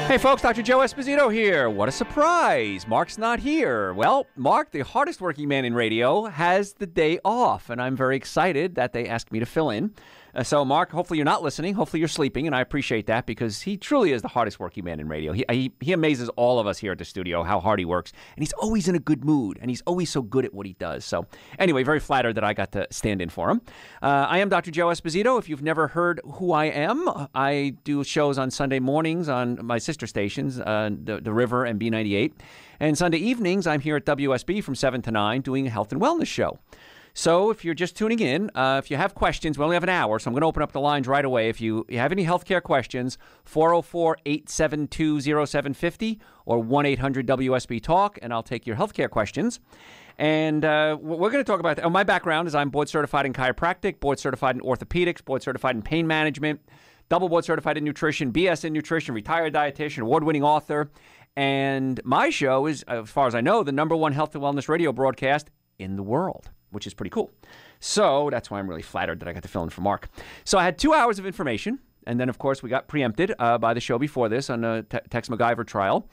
Hey folks, Dr. Joe Esposito here. What a surprise. Mark's not here. Well, Mark, the hardest working man in radio, has the day off, and I'm very excited that they asked me to fill in. So, Mark, hopefully you're not listening. Hopefully you're sleeping, and I appreciate that because he truly is the hardest working man in radio. He amazes all of us here at the studio how hard he works, and he's always in a good mood, and he's always so good at what he does. So, anyway, very flattered that I got to stand in for him. I am Dr. Joe Esposito. If you've never heard who I am, I do shows on Sunday mornings on my sister stations, the River and B98. And Sunday evenings, I'm here at WSB from 7 to 9 doing a health and wellness show. So if you're just tuning in, if you have questions, we only have an hour, so I'm going to open up the lines right away. If you have any healthcare questions, 404-872-0750 or 1-800-WSB-TALK, and I'll take your healthcare questions. And what we're going to talk about, my background is I'm board certified in chiropractic, board certified in orthopedics, board certified in pain management, double board certified in nutrition, BS in nutrition, retired dietitian, award-winning author. And my show is, as far as I know, the #1 health and wellness radio broadcast in the world, which is pretty cool. So that's why I'm really flattered that I got to fill in for Mark. So I had 2 hours of information, and then, of course, we got preempted by the show before this on the Tex MacGyver trial.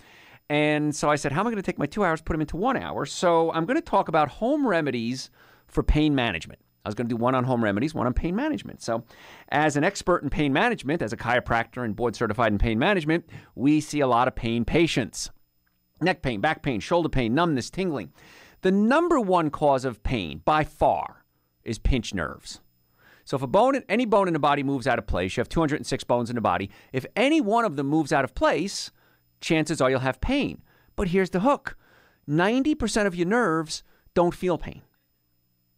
And so I said, how am I going to take my 2 hours, put them into 1 hour? So I'm going to talk about home remedies for pain management. I was going to do one on home remedies, one on pain management. So as an expert in pain management, as a chiropractor and board certified in pain management, we see a lot of pain patients. Neck pain, back pain, shoulder pain, numbness, tingling. The #1 cause of pain, by far, is pinched nerves. So if any bone in the body moves out of place, you have 206 bones in the body. If any one of them moves out of place, chances are you'll have pain. But here's the hook. 90% of your nerves don't feel pain.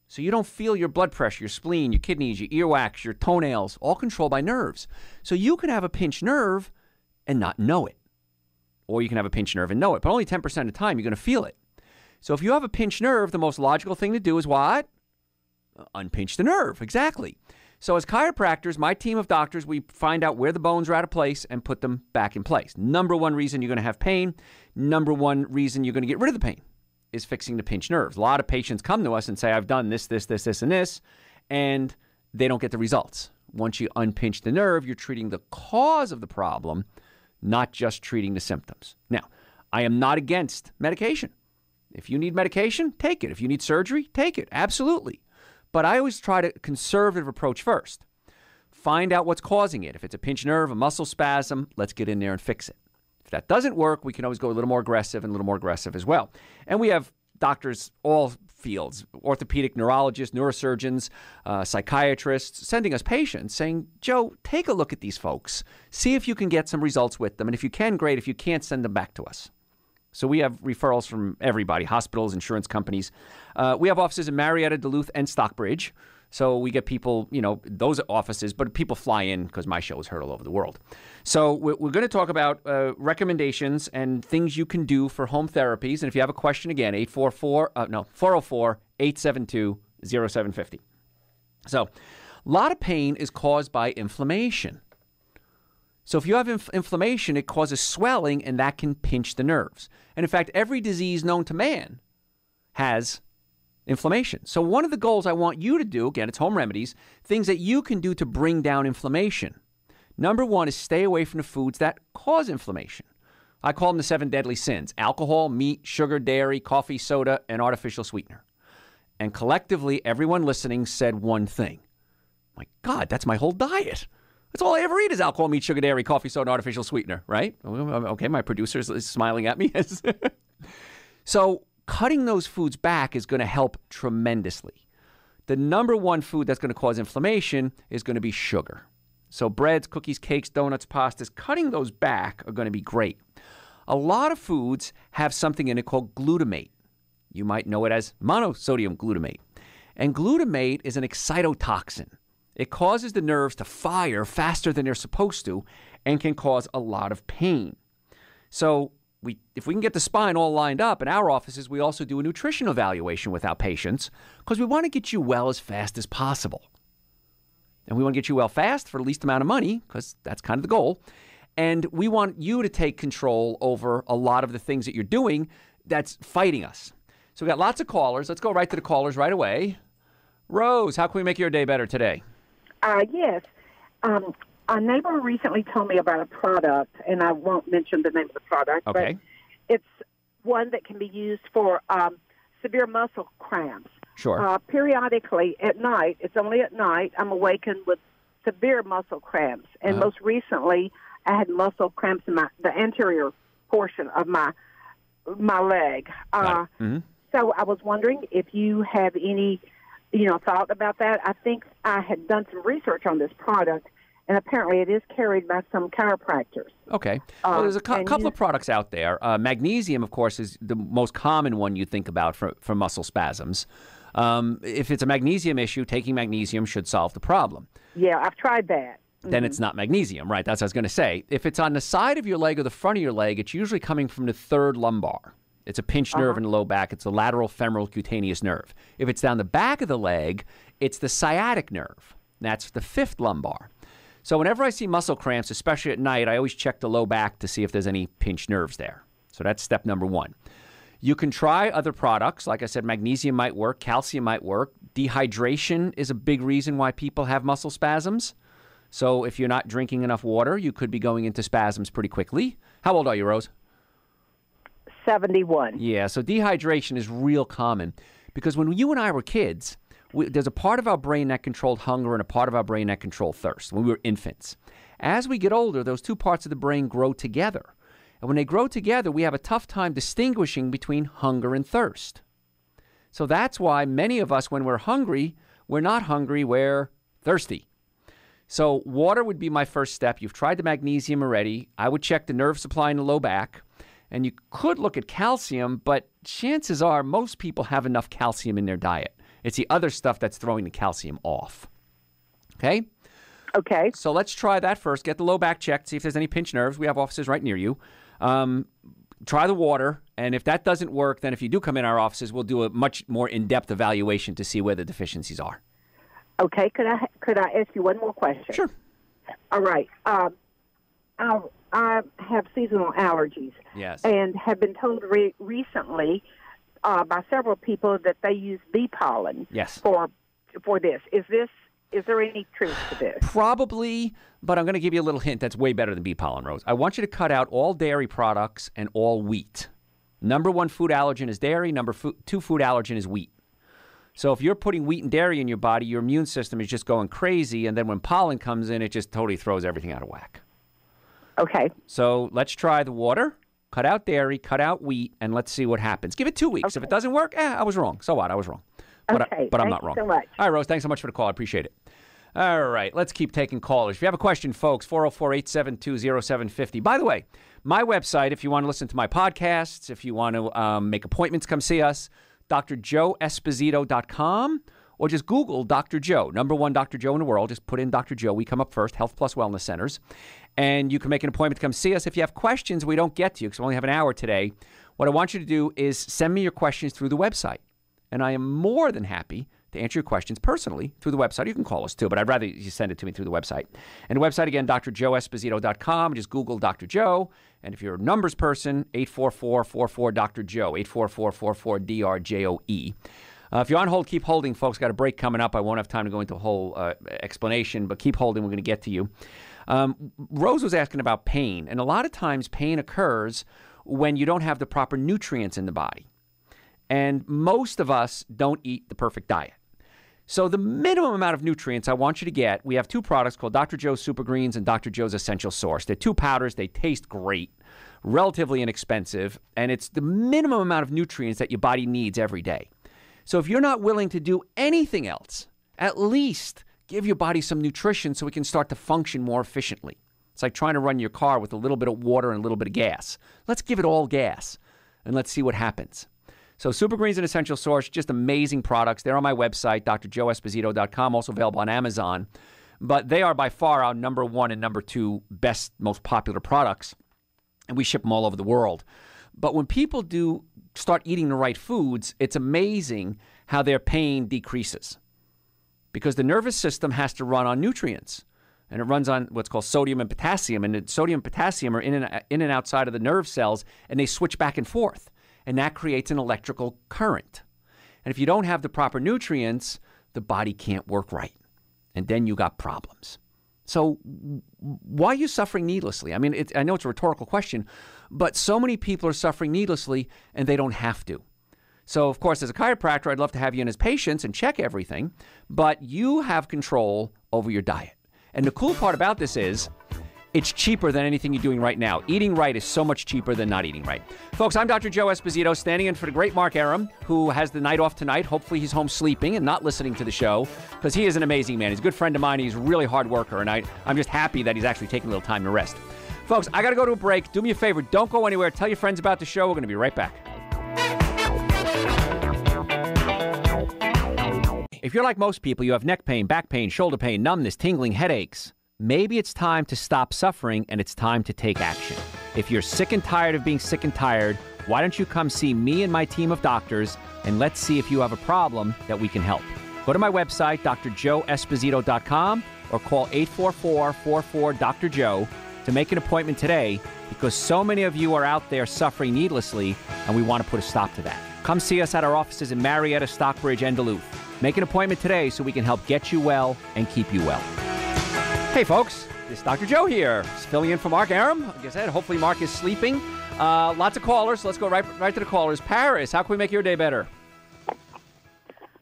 So you don't feel your blood pressure, your spleen, your kidneys, your earwax, your toenails, all controlled by nerves. So you can have a pinched nerve and not know it. Or you can have a pinched nerve and know it. But only 10% of the time you're going to feel it. So if you have a pinched nerve, the most logical thing to do is what? Unpinch the nerve. Exactly. So as chiropractors, my team of doctors, we find out where the bones are out of place and put them back in place. #1 reason you're going to have pain. #1 reason you're going to get rid of the pain is fixing the pinched nerves. A lot of patients come to us and say, I've done this, and this, and they don't get the results. Once you unpinch the nerve, you're treating the cause of the problem, not just treating the symptoms. Now, I am not against medication. If you need medication, take it. If you need surgery, take it. Absolutely. But I always try to conservative approach first. Find out what's causing it. If it's a pinched nerve, a muscle spasm, let's get in there and fix it. If that doesn't work, we can always go a little more aggressive and a little more aggressive as well. And we have doctors, all fields, orthopedic neurologists, neurosurgeons, psychiatrists, sending us patients saying, Joe, take a look at these folks. See if you can get some results with them. And if you can, great. If you can't, send them back to us. So we have referrals from everybody, hospitals, insurance companies. We have offices in Marietta, Duluth, and Stockbridge. So we get people, those offices, but people fly in because my show is heard all over the world. So we're going to talk about recommendations and things you can do for home therapies. And if you have a question, again, 404-872-0750. So a lot of pain is caused by inflammation. So if you have inflammation, it causes swelling, and that can pinch the nerves. And in fact, every disease known to man has inflammation. So one of the goals I want you to do, again, it's home remedies, things that you can do to bring down inflammation. #1 is stay away from the foods that cause inflammation. I call them the 7 deadly sins: alcohol, meat, sugar, dairy, coffee, soda, and artificial sweetener. And collectively, everyone listening said one thing. My God, that's my whole diet. That's all I ever eat is alcohol, meat, sugar, dairy, coffee, soda, artificial sweetener, right? Okay, my producer is smiling at me. So cutting those foods back is going to help tremendously. The #1 food that's going to cause inflammation is going to be sugar. So breads, cookies, cakes, donuts, pastas, cutting those back are going to be great. A lot of foods have something in it called glutamate. You might know it as monosodium glutamate. And glutamate is an excitotoxin. It causes the nerves to fire faster than they're supposed to and can cause a lot of pain. So if we can get the spine all lined up in our offices, we also do a nutrition evaluation with our patients because we want to get you well as fast as possible. And we want to get you well fast for the least amount of money because that's kind of the goal. And we want you to take control over a lot of the things that you're doing that's fighting us. So we got lots of callers. Let's go right to the callers right away. Rose, how can we make your day better today? Yes. A neighbor recently told me about a product, and I won't mention the name of the product, Okay. but it's one that can be used for severe muscle cramps. Sure. Periodically at night, it's only at night, I'm awakened with severe muscle cramps. And most recently, I had muscle cramps in the anterior portion of my leg. So I was wondering if you have any, thought about that. I think I had done some research on this product, and apparently it is carried by some chiropractors. Okay. Well, there's a couple of products out there. Magnesium, of course, is the most common one you think about for muscle spasms. If it's a magnesium issue, taking magnesium should solve the problem. Yeah, I've tried that. Then it's not magnesium, right? That's what I was going to say. If it's on the side of your leg or the front of your leg, it's usually coming from the third lumbar. It's a pinched nerve in the low back. It's the lateral femoral cutaneous nerve. If it's down the back of the leg, it's the sciatic nerve. That's the fifth lumbar. So whenever I see muscle cramps, especially at night, I always check the low back to see if there's any pinched nerves there. So that's step number one. You can try other products. Like I said, magnesium might work. Calcium might work. Dehydration is a big reason why people have muscle spasms. So if you're not drinking enough water, you could be going into spasms pretty quickly. How old are you, Rose? 71. Yeah, so dehydration is real common because when you and I were kids, there's a part of our brain that controlled hunger and a part of our brain that controlled thirst when we were infants. As we get older, those two parts of the brain grow together. And when they grow together, we have a tough time distinguishing between hunger and thirst. So that's why many of us, when we're hungry, we're not hungry, we're thirsty. So water would be my first step. You've tried the magnesium already. I would check the nerve supply in the low back. And you could look at calcium, but chances are most people have enough calcium in their diet. It's the other stuff that's throwing the calcium off. Okay? Okay. So let's try that first. Get the low back checked. See if there's any pinched nerves. We have offices right near you. Try the water. And if that doesn't work, then if you do come in our offices, we'll do a much more in-depth evaluation to see where the deficiencies are. Okay. Could I ask you one more question? Sure. All right. I have seasonal allergies. Yes. And have been told recently by several people that they use bee pollen. Yes. For this. Is there any truth to this? Probably, but I'm going to give you a little hint that's way better than bee pollen, Rose. I want you to cut out all dairy products and all wheat. Number one food allergen is dairy. Number two food allergen is wheat. So if you're putting wheat and dairy in your body, your immune system is just going crazy, and then when pollen comes in, it just totally throws everything out of whack. Okay. So let's try the water, cut out dairy, cut out wheat, and let's see what happens. Give it 2 weeks. Okay. If it doesn't work, I was wrong. So what? I was wrong. But, okay. but I'm not wrong. Thank you so much. All right, Rose, thanks so much for the call. I appreciate it. All right, let's keep taking callers. If you have a question, folks, 404-872-0750. By the way, my website, if you want to listen to my podcasts, if you want to make appointments, come see us, dr.joeesposito.com, or just Google Dr. Joe, number one Dr. Joe in the world. Just put in Dr. Joe. We come up first, Health Plus Wellness Centers. And you can make an appointment to come see us. If you have questions we don't get to you, because we only have an hour today, what I want you to do is send me your questions through the website. And I am more than happy to answer your questions personally through the website. You can call us too, but I'd rather you send it to me through the website. And the website, again, dr.joeesposito.com. Just Google Dr. Joe. And if you're a numbers person, 844-44-Dr. Joe, 844-44-DRJOE. If you're on hold, keep holding, folks. Got a break coming up. I won't have time to go into a whole explanation, but keep holding. We're going to get to you. Rose was asking about pain, and a lot of times pain occurs when you don't have the proper nutrients in the body. And most of us don't eat the perfect diet. So the minimum amount of nutrients I want you to get, we have two products called Dr. Joe's Super Greens and Dr. Joe's Essential Source. They're two powders. They taste great, relatively inexpensive, and it's the minimum amount of nutrients that your body needs every day. So if you're not willing to do anything else, at least give your body some nutrition so it can start to function more efficiently. It's like trying to run your car with a little bit of water and a little bit of gas. Let's give it all gas, and let's see what happens. So Super Greens and Essential Source, just amazing products. They're on my website, dr.joeesposito.com, also available on Amazon. But they are by far our number one and number two best, most popular products. And we ship them all over the world. But when people do start eating the right foods, it's amazing how their pain decreases. Because the nervous system has to run on nutrients. And it runs on what's called sodium and potassium. And the sodium and potassium are in and outside of the nerve cells, and they switch back and forth. And that creates an electrical current. And if you don't have the proper nutrients, the body can't work right. And then you got problems. So why are you suffering needlessly? I mean, I know it's a rhetorical question, but so many people are suffering needlessly and they don't have to. So, of course, as a chiropractor, I'd love to have you in as patients and check everything, but you have control over your diet. And the cool part about this is it's cheaper than anything you're doing right now. Eating right is so much cheaper than not eating right. Folks, I'm Dr. Joe Esposito, standing in for the great Mark Arum, who has the night off tonight. Hopefully he's home sleeping and not listening to the show, because he is an amazing man. He's a good friend of mine. He's a really hard worker, and I'm just happy that he's actually taking a little time to rest. Folks, I got to go to a break. Do me a favor. Don't go anywhere. Tell your friends about the show. We're going to be right back. If you're like most people, you have neck pain, back pain, shoulder pain, numbness, tingling, headaches. Maybe it's time to stop suffering and it's time to take action. If you're sick and tired of being sick and tired, why don't you come see me and my team of doctors, and let's see if you have a problem that we can help. Go to my website, dr.joeesposito.com, or call 844-44-DR-JOE to make an appointment today, because so many of you are out there suffering needlessly, and we want to put a stop to that. Come see us at our offices in Marietta, Stockbridge, and Duluth. Make an appointment today so we can help get you well and keep you well. Hey, folks, it's Dr. Joe here, filling in for Mark Arum. Like I said, hopefully Mark is sleeping. Lots of callers, so let's go right to the callers. Paris, how can we make your day better?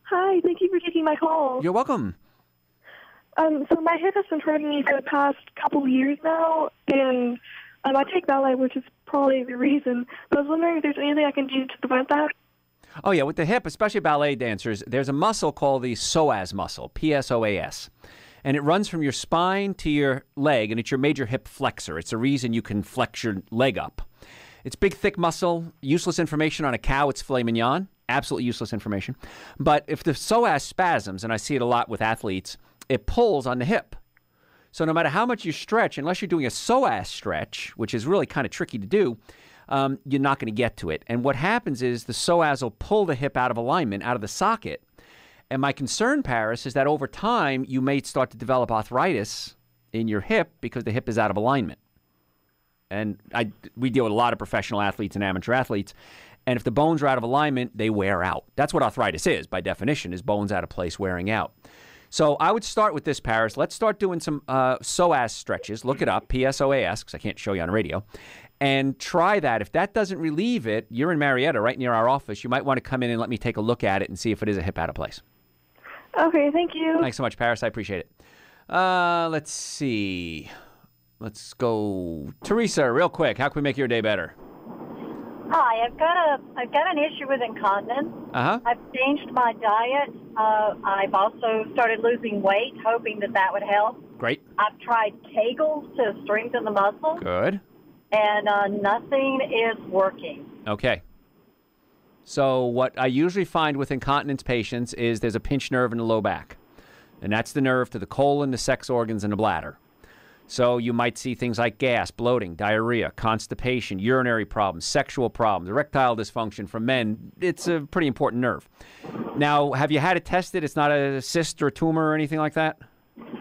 Hi, thank you for taking my call. You're welcome. So my hip has been hurting me for the past couple of years now, and I take ballet, which is probably the reason. But I was wondering if there's anything I can do to prevent that. Oh, yeah, with the hip, especially ballet dancers, there's a muscle called the psoas muscle, P-S-O-A-S. And it runs from your spine to your leg, and it's your major hip flexor. It's the reason you can flex your leg up. It's big, thick muscle, useless information on a cow. It's filet mignon, absolutely useless information. But if the psoas spasms, and I see it a lot with athletes, it pulls on the hip. So no matter how much you stretch, unless you're doing a psoas stretch, which is really kind of tricky to do, you're not going to get to it. And what happens is the psoas will pull the hip out of alignment, out of the socket. And my concern, Paris, is that over time, you may start to develop arthritis in your hip because the hip is out of alignment. And we deal with a lot of professional athletes and amateur athletes. And if the bones are out of alignment, they wear out. That's what arthritis is, by definition, is bones out of place wearing out. So I would start with this, Paris. Let's start doing some psoas stretches. Look it up, P-S-O-A-S, because I can't show you on radio. And try that. If that doesn't relieve it, you're in Marietta, right near our office. You might want to come in and let me take a look at it and see if it is a hip out of place. Okay, thank you. Thanks so much, Paris. I appreciate it. Let's see. Let's go. Teresa, real quick. How can we make your day better? Hi, I've got an issue with incontinence. Uh-huh. I've changed my diet. I've also started losing weight, hoping that would help. Great. I've tried Kegels to strengthen the muscle. Good. And nothing is working. Okay. So what I usually find with incontinence patients is there's a pinched nerve in the low back. And that's the nerve to the colon, the sex organs, and the bladder. So you might see things like gas, bloating, diarrhea, constipation, urinary problems, sexual problems, erectile dysfunction from men. It's a pretty important nerve. Now, have you had it tested? It's not a cyst or a tumor or anything like that?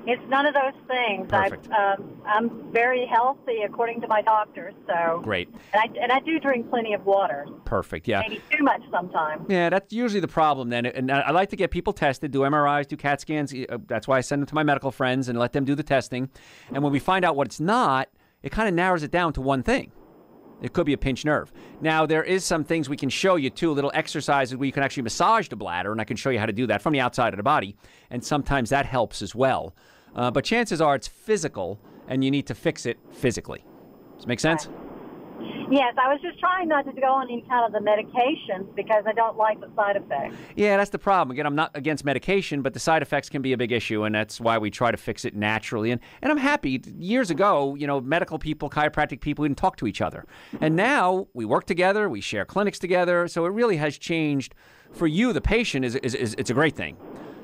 It's none of those things. Perfect. I'm very healthy according to my doctor. So great. And I do drink plenty of water. Perfect. Yeah. Maybe too much sometimes. Yeah, that's usually the problem then. And I like to get people tested, do MRIs, do CAT scans. That's why I send them to my medical friends and let them do the testing. And when we find out what it's not, it kind of narrows it down to one thing. It could be a pinched nerve. Now, there is some things we can show you, too, little exercises where you can actually massage the bladder, and I can show you how to do that from the outside of the body, and sometimes that helps as well. But chances are it's physical, and you need to fix it physically. Does it make sense? Right. Yes, I was just trying not to go on any kind of the medications because I don't like the side effects. Yeah, that's the problem. Again, I'm not against medication, but the side effects can be a big issue, and that's why we try to fix it naturally. And I'm happy. Years ago, medical people, chiropractic people didn't talk to each other. And now we work together, we share clinics together, so it really has changed. For you, the patient, it's a great thing.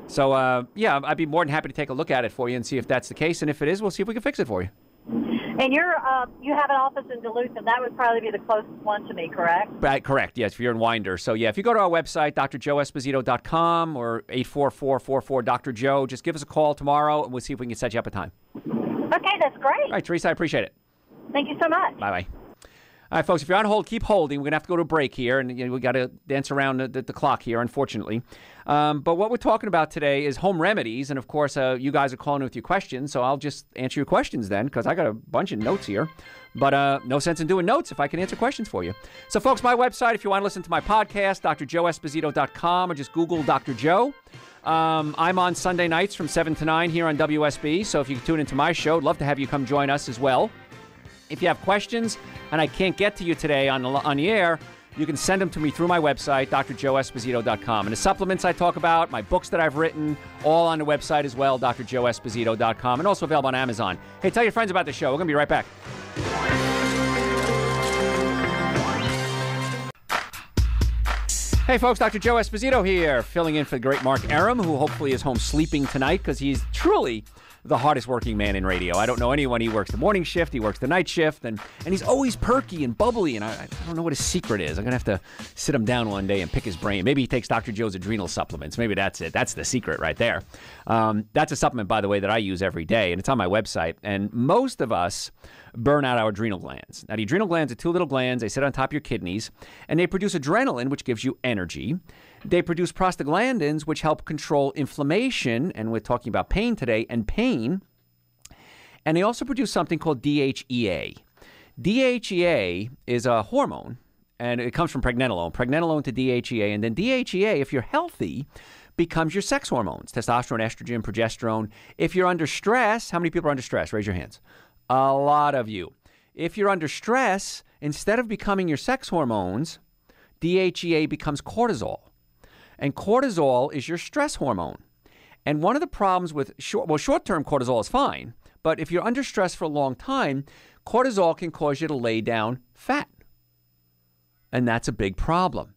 So, yeah, I'd be more than happy to take a look at it for you and see if that's the case. And if it is, we'll see if we can fix it for you. And you have an office in Duluth, and that would probably be the closest one to me, correct? Correct, yes, if you're in Winder. So, yeah, if you go to our website, dr.joeesposito.com or 844-44-DR-JOE, just give us a call tomorrow, and we'll see if we can set you up a time. Okay, that's great. All right, Teresa, I appreciate it. Thank you so much. Bye-bye. All right, folks, if you're on hold, keep holding. We're going to have to go to a break here, and we got to dance around the clock here, unfortunately. But what we're talking about today is home remedies, and, of course, you guys are calling with your questions, so I'll just answer your questions then, because I got a bunch of notes here. But no sense in doing notes if I can answer questions for you. So, folks, my website, if you want to listen to my podcast, dr.joeesposito.com, or just Google Dr. Joe. I'm on Sunday nights from 7 to 9 here on WSB, so if you can tune into my show, I'd love to have you come join us as well. If you have questions and I can't get to you today on the air, you can send them to me through my website, dr.joeesposito.com. And the supplements I talk about, my books that I've written, all on the website as well, dr.joeesposito.com, and also available on Amazon. Hey, tell your friends about the show. We're going to be right back. Hey, folks, Dr. Joe Esposito here, filling in for the great Mark Arum, who hopefully is home sleeping tonight because he's truly the hardest working man in radio. I don't know anyone. He works the morning shift, he works the night shift, and he's always perky and bubbly, and I don't know what his secret is. I'm going to have to sit him down one day and pick his brain. Maybe he takes Dr. Joe's adrenal supplements. Maybe that's it. That's the secret right there. That's a supplement, by the way, that I use every day, and it's on my website. And most of us burn out our adrenal glands. Now, the adrenal glands are two little glands. They sit on top of your kidneys, and they produce adrenaline, which gives you energy. They produce prostaglandins, which help control inflammation, and we're talking about pain today, and pain. And they also produce something called DHEA. DHEA is a hormone, and it comes from pregnenolone to DHEA. And then DHEA, if you're healthy, becomes your sex hormones, testosterone, estrogen, progesterone. If you're under stress, how many people are under stress? Raise your hands. A lot of you. If you're under stress, instead of becoming your sex hormones, DHEA becomes cortisol. And cortisol is your stress hormone. And one of the problems with short-term cortisol is fine, but if you're under stress for a long time, cortisol can cause you to lay down fat. And that's a big problem.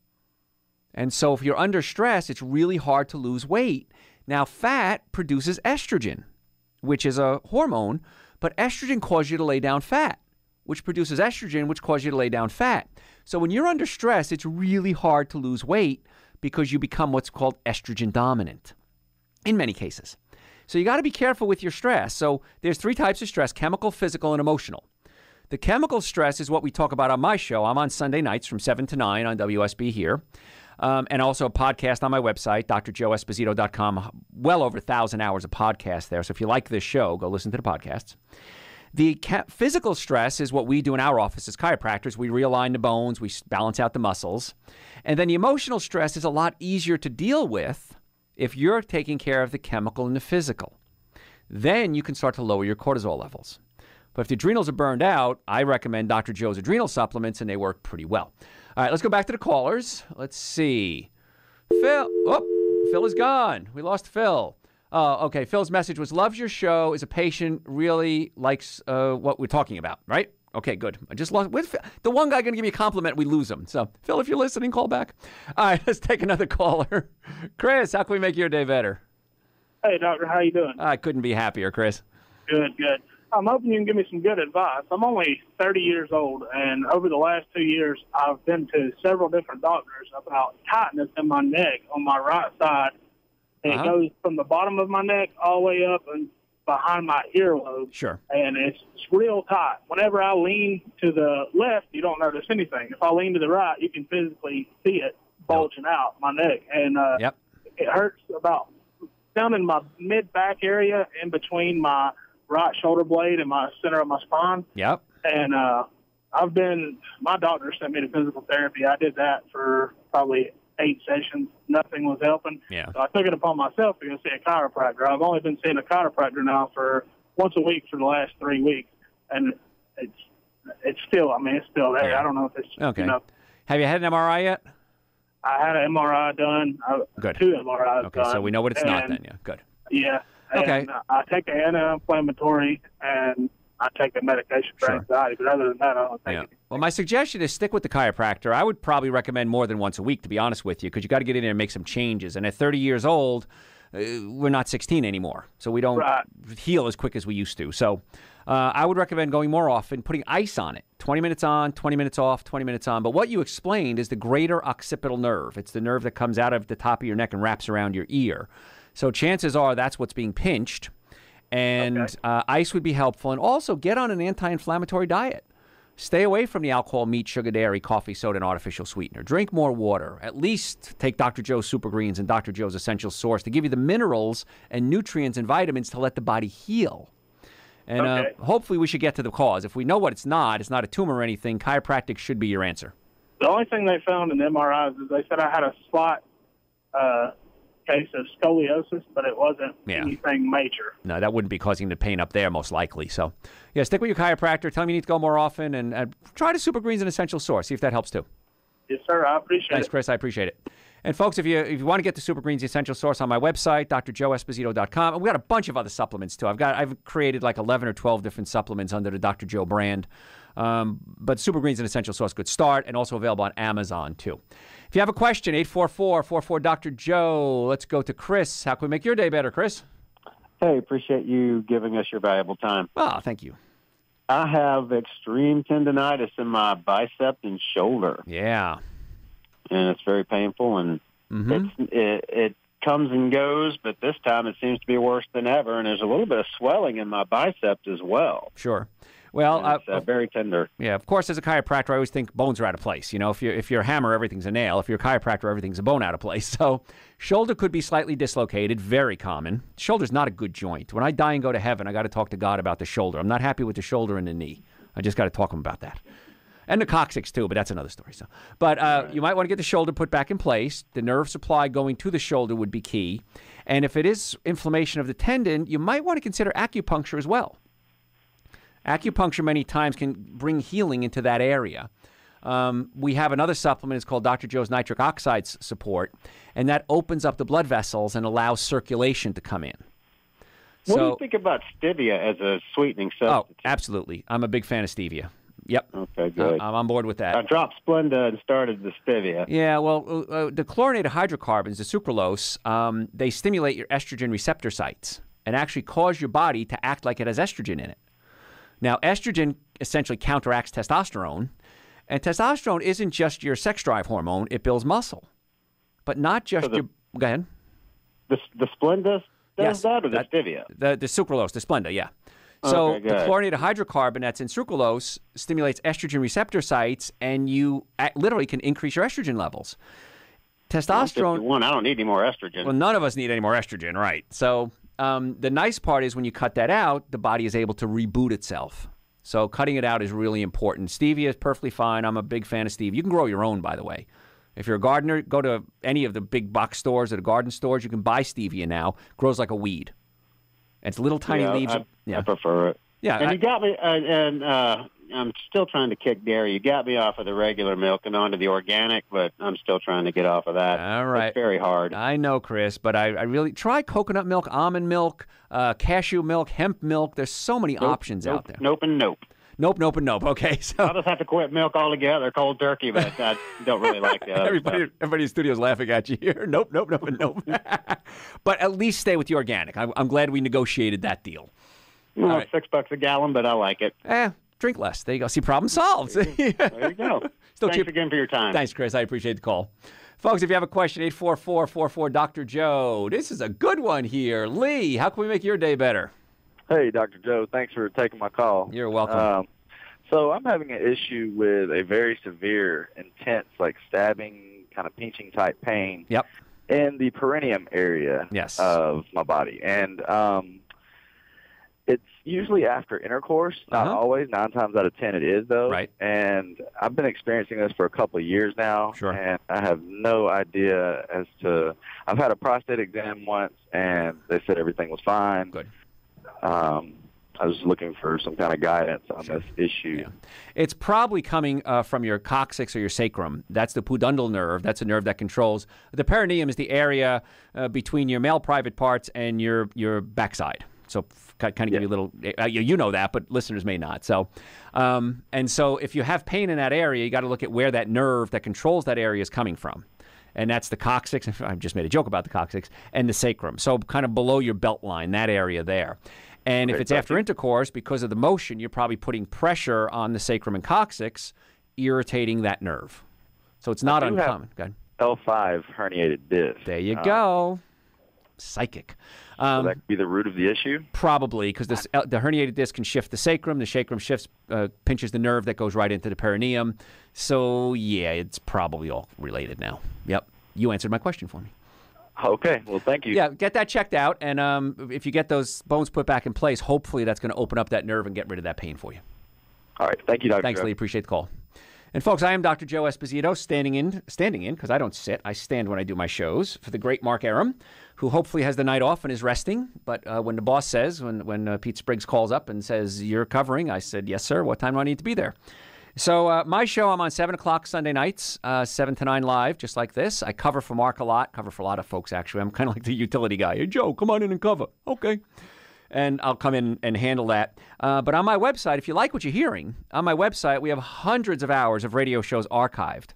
And so if you're under stress, it's really hard to lose weight. Now, fat produces estrogen, which is a hormone, but estrogen causes you to lay down fat, which produces estrogen, which causes you to lay down fat. So when you're under stress, it's really hard to lose weight because you become what's called estrogen dominant in many cases. So you got to be careful with your stress. So there's three types of stress: chemical, physical, and emotional. The chemical stress is what we talk about on my show. I'm on Sunday nights from 7 to 9 on WSB here. And also a podcast on my website, dr.joeesposito.com. Well over 1,000 hours of podcast there. So if you like this show, go listen to the podcasts. The physical stress is what we do in our office as chiropractors. We realign the bones, we balance out the muscles. And then the emotional stress is a lot easier to deal with if you're taking care of the chemical and the physical. Then you can start to lower your cortisol levels. But if the adrenals are burned out, I recommend Dr. Joe's adrenal supplements, and they work pretty well. All right, let's go back to the callers. Let's see. Phil. Oh, Phil is gone. We lost Phil. Okay, Phil's message was, loves your show, is a patient, really likes what we're talking about, right? Okay, good. I just lost. The one guy going to give me a compliment, we lose him. So, Phil, if you're listening, call back. All right, let's take another caller. Chris, how can we make your day better? Hey, doctor, how you doing? I couldn't be happier, Chris. Good, good. I'm hoping you can give me some good advice. I'm only 30 years old, and over the last 2 years, I've been to several different doctors about tightness in my neck on my right side. And it goes from the bottom of my neck all the way up and behind my earlobe. Sure. And it's real tight. Whenever I lean to the left, you don't notice anything. If I lean to the right, you can physically see it bulging out my neck. And it hurts about down in my mid-back area in between my right shoulder blade and my center of my spine. Yep. And my doctor sent me to physical therapy. I did that for probably 8 sessions. Nothing was helping. Yeah. So I took it upon myself to go see a chiropractor. I've only been seeing a chiropractor now for once a week for the last 3 weeks. And it's still there. Yeah. I don't know if it's, okay. Have you had an MRI yet? I had an MRI done. Good. 2 MRIs okay, done. So we know what it's not then, yeah. Good. Yeah. Okay. And I take an anti-inflammatory and I take a medication for anxiety, but other than that, I don't take anything. Well, my suggestion is stick with the chiropractor. I would probably recommend more than once a week, to be honest with you, because you got to get in there and make some changes. And at 30 years old, we're not 16 anymore, so we don't heal as quick as we used to. So I would recommend going more often, putting ice on it. 20 minutes on, 20 minutes off, 20 minutes on. But what you explained is the greater occipital nerve. It's the nerve that comes out of the top of your neck and wraps around your ear. So chances are that's what's being pinched. And ice would be helpful. And also get on an anti-inflammatory diet. Stay away from the alcohol, meat, sugar, dairy, coffee, soda, and artificial sweetener. Drink more water. At least take Dr. Joe's Super Greens and Dr. Joe's Essential Source to give you the minerals and nutrients and vitamins to let the body heal. And hopefully we should get to the cause. If we know what it's not a tumor or anything, chiropractic should be your answer. The only thing they found in MRIs is they said I had a slight case of scoliosis, but it wasn't anything major. No, that wouldn't be causing the pain up there, most likely. So, yeah, stick with your chiropractor. Tell him you need to go more often, and try the Super Greens and Essential Source. See if that helps too. Yes, sir. I appreciate it. Thanks, Chris. I appreciate it. And, folks, if you want to get the Super Greens Essential Source on my website, dr.joeesposito.com, and we've got a bunch of other supplements, too. I've created like 11 or 12 different supplements under the Dr. Joe brand. But Super Greens and Essential Source, good start, and also available on Amazon, too. If you have a question, 844-44-Dr.Joe. Let's go to Chris. How can we make your day better, Chris? Hey, appreciate you giving us your valuable time. Oh, thank you. I have extreme tendonitis in my bicep and shoulder. Yeah. And it's very painful, and it comes and goes, but this time it seems to be worse than ever, and there's a little bit of swelling in my bicep as well. Sure. Well, it's very tender. Yeah, of course, as a chiropractor, I always think bones are out of place. You know, if you're a hammer, everything's a nail. If you're a chiropractor, everything's a bone out of place. So shoulder could be slightly dislocated, very common. Shoulder's not a good joint. When I die and go to heaven, I got to talk to God about the shoulder. I'm not happy with the shoulder and the knee. I just got to talk to him about that. And the coccyx, too, but that's another story. So, but you might want to get the shoulder put back in place. The nerve supply going to the shoulder would be key. And if it is inflammation of the tendon, you might want to consider acupuncture as well. Acupuncture many times can bring healing into that area. We have another supplement. It's called Dr. Joe's Nitric Oxide Support, and that opens up the blood vessels and allows circulation to come in. What do you think about stevia as a sweetening substitute? Oh, absolutely. I'm a big fan of stevia. Yep. Okay, good. I'm on board with that. I dropped Splenda and started the stevia. Yeah, well, the chlorinated hydrocarbons, the sucralose, they stimulate your estrogen receptor sites and actually cause your body to act like it has estrogen in it. Now, estrogen essentially counteracts testosterone, and testosterone isn't just your sex drive hormone. It builds muscle, but not just your... Go ahead. The Splenda does that, or the stevia? The sucralose, the Splenda, yeah. So the chlorinated hydrocarbon that's in sucralose stimulates estrogen receptor sites, and you literally can increase your estrogen levels. Testosterone... I don't need any more estrogen. Well, none of us need any more estrogen, right? So... the nice part is when you cut that out, the body is able to reboot itself. So cutting it out is really important. Stevia is perfectly fine. I'm a big fan of stevia. You can grow your own, by the way. If you're a gardener, go to any of the big box stores or the garden stores. You can buy stevia now. It grows like a weed. It's little tiny leaves. I prefer it. Yeah, and you got me, I'm still trying to kick dairy. You got me off of the regular milk and onto the organic, but I'm still trying to get off of that. All right. It's very hard. I know, Chris, but I really try coconut milk, almond milk, cashew milk, hemp milk. There's so many options out there. Nope and nope. Nope, nope, and nope. Okay, so I'll just have to quit milk altogether, cold turkey, but I don't really like that. Everybody in the studio is laughing at you here. Nope, nope, nope, and nope. But at least stay with the organic. I'm glad we negotiated that deal. Well, right. $6 a gallon, but I like it. Drink less. There you go. See, problem solved. There you go. Still Thanks cheap. again for your time. Thanks, Chris. I appreciate the call. Folks, if you have a question, 844-44-Dr.Joe. This is a good one here. Lee, how can we make your day better? Hey, Dr. Joe. Thanks for taking my call. You're welcome. So I'm having an issue with a very severe, intense, like stabbing, kind of pinching type pain in the perineum area of my body. And it's usually after intercourse, not always. 9 times out of 10 it is, though. Right. And I've been experiencing this for a couple of years now. Sure. And I have no idea as to... I've had a prostate exam once, and they said everything was fine. Good. I was looking for some kind of guidance on this issue. Yeah. It's probably coming from your coccyx or your sacrum. That's the pudendal nerve. That's a nerve that controls. The perineum is the area between your male private parts and your backside. So kind of give you a little, you know that, but listeners may not. So, and so if you have pain in that area, you got to look at where that nerve that controls that area is coming from. And that's the coccyx. I just made a joke about the coccyx and the sacrum. So kind of below your belt line, that area there. And if it's after intercourse, because of the motion, you're probably putting pressure on the sacrum and coccyx, irritating that nerve. So it's not uncommon. Go ahead. L5 herniated disc. There you go. Psychic. So that could be the root of the issue? Probably, because the herniated disc can shift the sacrum. The sacrum shifts, pinches the nerve that goes right into the perineum. So, yeah, it's probably all related now. Yep. You answered my question for me. Okay. Well, thank you. Yeah, get that checked out. And if you get those bones put back in place, hopefully that's going to open up that nerve and get rid of that pain for you. All right. Thank you, Dr. Thanks, Joe. Lee. Appreciate the call. And, folks, I am Dr. Joe Esposito, standing in, because I don't sit. I stand when I do my shows, for the great Mark Arum, who hopefully has the night off and is resting. But when the boss says, when Pete Spriggs calls up and says, you're covering, I said, yes, sir. What time do I need to be there? So my show, I'm on 7 o'clock Sunday nights, 7 to 9 live, just like this. I cover for Mark a lot, cover for a lot of folks, actually. I'm kind of like the utility guy. Hey, Joe, come on in and cover. Okay. And I'll come in and handle that. But on my website, if you like what you're hearing, on my website, we have hundreds of hours of radio shows archived.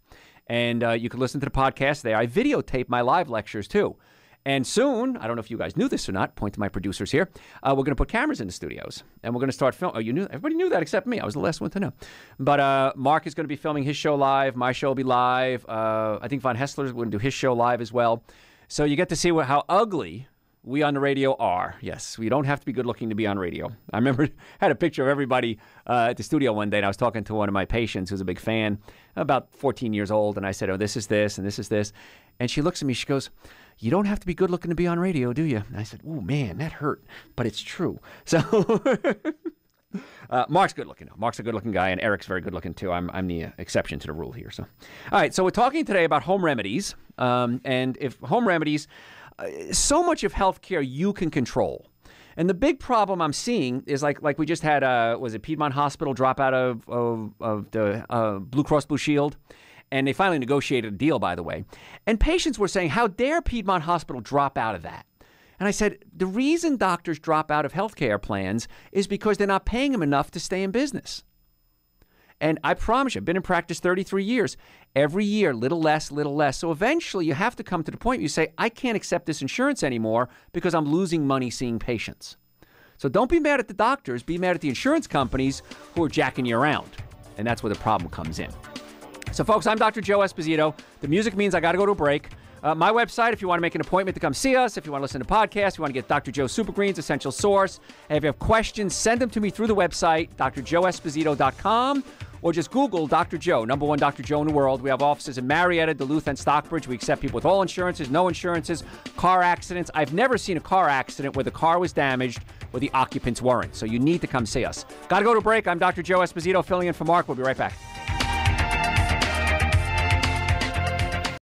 And you can listen to the podcast there. I videotape my live lectures, too. And soon, I don't know if you guys knew this or not, point to my producers here, we're going to put cameras in the studios. And we're going to start filming. Oh, you knew? Everybody knew that except me. I was the last one to know. But Mark is going to be filming his show live. My show will be live. I think Von Hessler's going to do his show live as well. So you get to see how ugly we on the radio are. Yes, we don't have to be good looking to be on radio. I remember I had a picture of everybody at the studio one day, and I was talking to one of my patients who's a big fan, about 14 years old, and I said, oh, this is this, and this is this. And she looks at me, she goes, you don't have to be good looking to be on radio, do you? And I said, oh, man, that hurt, but it's true. So Mark's good looking. Mark's a good looking guy, and Eric's very good looking too. I'm the exception to the rule here. So, all right, so we're talking today about home remedies, and if home remedies, so much of healthcare you can control. And the big problem I'm seeing is like we just had, was it Piedmont Hospital drop out of the Blue Cross Blue Shield? And they finally negotiated a deal, by the way. And patients were saying, how dare Piedmont Hospital drop out of that? And I said, the reason doctors drop out of healthcare plans is because they're not paying them enough to stay in business. And I promise you, I've been in practice 33 years. Every year, little less, little less. So eventually you have to come to the point where you say, I can't accept this insurance anymore because I'm losing money seeing patients. So don't be mad at the doctors. Be mad at the insurance companies who are jacking you around. And that's where the problem comes in. So, folks, I'm Dr. Joe Esposito. The music means I got to go to a break. My website, if you want to make an appointment to come see us, if you want to listen to podcasts, if you want to get Dr. Joe Super Greens, Essential Source, and if you have questions, send them to me through the website, drjoeesposito.com, or just Google Dr. Joe, number one Dr. Joe in the world. We have offices in Marietta, Duluth, and Stockbridge. We accept people with all insurances, no insurances, car accidents. I've never seen a car accident where the car was damaged where the occupants weren't. So you need to come see us. Got to go to a break. I'm Dr. Joe Esposito, filling in for Mark. We'll be right back.